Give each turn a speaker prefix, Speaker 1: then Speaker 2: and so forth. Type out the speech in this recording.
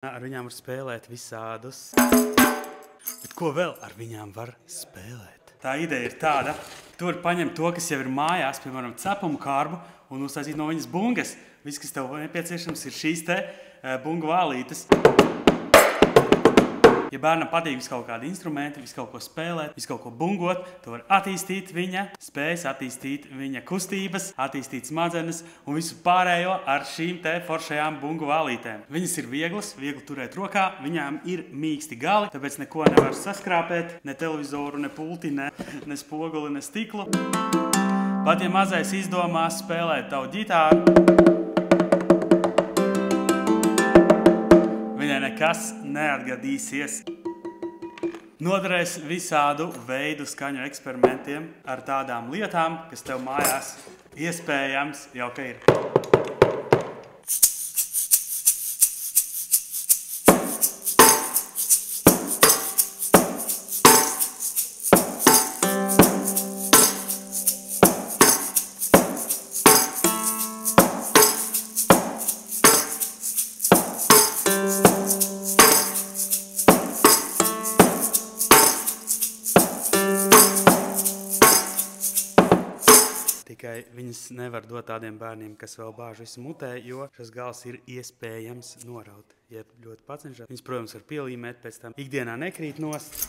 Speaker 1: Ar viņām var spēlēt visādus. Bet ko vēl ar viņām var spēlēt? Tā ideja ir tāda, tu vari paņemt to, kas jau ir mājās, piemēram, cepumu kārbu, un uztaisīt no viņas bungas. Viss, kas tev nepieciešams, ir šīs te bungu vālītes. Ja bērnam patīk visu kaut kādi instrumenti, visu kaut ko spēlēt, visu kaut ko bungot, tu vari attīstīt viņa spējas, attīstīt viņa kustības, attīstīt smadzenes un visu pārējo ar šīm te foršajām bungu vālītēm. Viņas ir vieglas, viegli turēt rokā, viņām ir mīksti gali, tāpēc neko nevar saskrāpēt, ne televizoru, ne pulti, ne spoguli, ne stiklu. Pat ja mazais izdomās spēlēt tavu ģitāru, viņai nekas neatgadīsies. Noderēs visādu veidu skaņu eksperimentiem ar tādām lietām, kas tev mājās iespējams jau ka ir. Tikai viņas nevar dot tādiem bērniem, kas vēl bāž visu mutē, jo šis gals ir iespējams noraut. Ja ļoti pacenšas, viņas, protams, var pielīmēt, pēc tam ikdienā nekrīt nost.